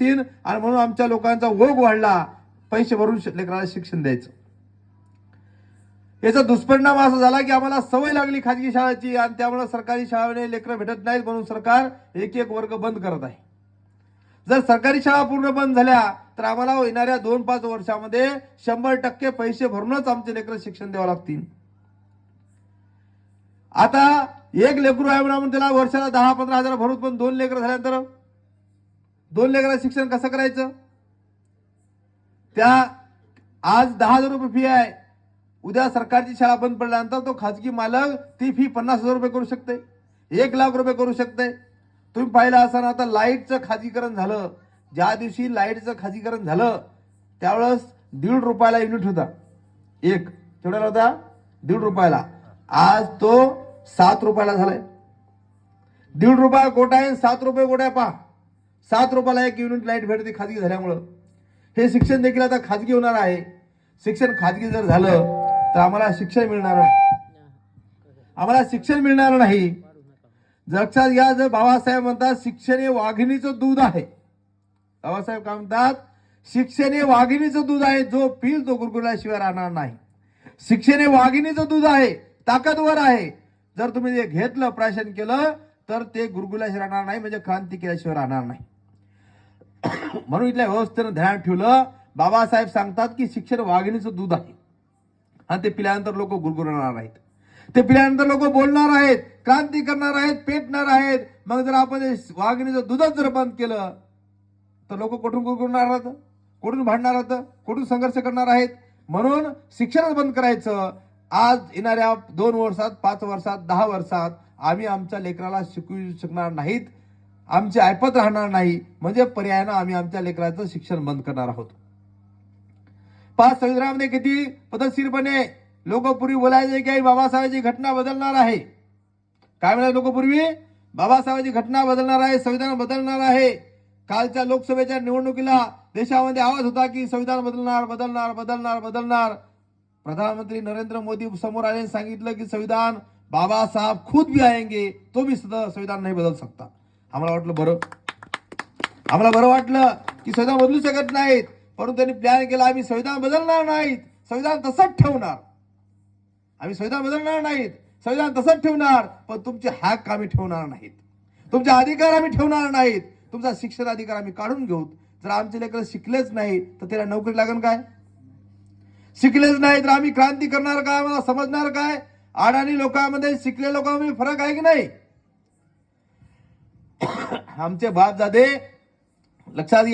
तीन आणि म्हणून आमच्या लोकांचा ओघ वाढला, पैसे भरून लेकराला शिक्षण द्यायचं. याचा दुष्परिणाम असा झाला की आम्हाला सवय लागली खाजगी शाळेची आणि त्यामुळे सरकारी शाळेने लेकरं भेटत नाहीत म्हणून सरकार एक एक वर्ग बंद करत आहे. जर सरकारी शाळा पूर्ण बंद झाल्या तर आम्हाला येणाऱ्या 2-5 वर्षामध्ये 100% पैसे भरूनच आमचे लेकरं शिक्षण द्यावं लागतील. आता एक लेकरू आहे म्हणून त्याला वर्षाला 10-15 हजार भरून पण 2 लेकरं झाल्यानंतर 2 लेकरांचं शिक्षण कसं करायचं? त्या आज 10,000 रुपये फी आहे, उद्या सरकारची शाळा बंद पडल्यानंतर तो खाजगी मालक ती फी 50,000 रुपये करू शकते, 1 लाख रुपये करू शकते. तुम्ही पाहिलं असं आता लाईटचं खाजगीकरण झालं. ज्या दिवशी लाईटचं खाजगीकरण झालं त्यावेळेस 1.5 रुपयाला युनिट होता. एक केवढ्याला होता? 1.5 रुपयाला. आज तो 7 रुपयाला झालाय. 1.5 रुपया कोटा आहे, 7 रुपये कोटा पहा. 7 रुपयाला 1 युनिट लाईट भेटते खाजगी झाल्यामुळं. हे शिक्षण देखील आता खाजगी होणार आहे. शिक्षण खाजगी जर झालं तर आम्हाला शिक्षण मिळणार नाही. आम्हाला शिक्षण मिळणार नाही. लक्षात घ्या, जर बाबासाहेब म्हणतात शिक्षण हे वाघिणीचं दूध आहे. बाबासाहेब काय म्हणतात? शिक्षण हे वाघिणीचं दूध आहे, जो पिल तो गुरगुरल्याशिवाय राहणार नाही. शिक्षण हे वाघिणीचं दूध आहे, ताकदवर आहे. जर तुम्ही ते घेतलं, प्राशन केलं तर ते गुरगुरल्याशिवाय राहणार नाही, म्हणजे क्रांती केल्याशिवाय राहणार नाही. म्हणून इथल्या व्यवस्थेनं ध्यान ठेवलं. बाबासाहेब सांगतात की शिक्षण वाघिणीचं दूध आहे आणि ते पिल्यानंतर लोक गुरगुरणार आहेत, ते पिल्यानंतर लोक बोलणार आहेत, क्रांती करणार आहेत, पेटणार आहेत. मग जर आपण वाघिणीचं दूधच जर बंद केलं तर लोक कुठून गुरगुरणार आहेत, कुठून भांडणार आहेत, कुठून संघर्ष करणार आहेत. म्हणून शिक्षणच बंद करायचं. आज येणाऱ्या 2 वर्षात, 5 वर्षात, 10 वर्षात आम्ही आमच्या लेकराला शिकवू शकणार नाहीत, आमची ऐपत राहणार नाही, म्हणजे पर्यायानं आम्ही आमच्या लेकराचं शिक्षण बंद करणार आहोत. 5 संविधानामध्ये किती पद्धतशीरपणे लोक पूर्वी बोलायचे की बाबासाहेबांची घटना बदलणार आहे. काय म्हणाले लोक पूर्वी? बाबासाहेबांची घटना बदलणार आहे, संविधान बदलणार आहे. कालच्या लोकसभेच्या निवडणुकीला देशामध्ये आवाज होता की संविधान बदलणार बदलणार बदलणार बदलणार. प्रधानमंत्री नरेंद्र मोदी समोर आले, सांगितलं की संविधान बाबा साहब खुद भी आएंगे तो भी संविधान नहीं बदल सकता. आम्हाला बरं वाटलं की संविधान बदलू शकत नाहीत, परंतु त्यांनी प्लॅन केला आम्ही संविधान बदलणार नाहीत, संविधान तसंच ठेवणार. आम्ही संविधान बदलणार नाहीत, संविधान तसंच ठेवणार, पण तुमचे हक्क आम्ही ठेवणार नाहीत, तुमचे अधिकार आम्ही ठेवणार नाहीत, तुमचा शिक्षण अधिकार आम्ही काढून घेऊ. जर आमचे लेकर शिकलेच नाही तर त्याला नोकरी लागेल काय? शिकलेच नाही तर आम्ही क्रांती करणार काय? आम्हाला समजणार काय? अडाणी लोकांमध्ये शिकलेल्या लोकांमध्ये फरक आहे की नाही? आमचे बापदादे लक्षात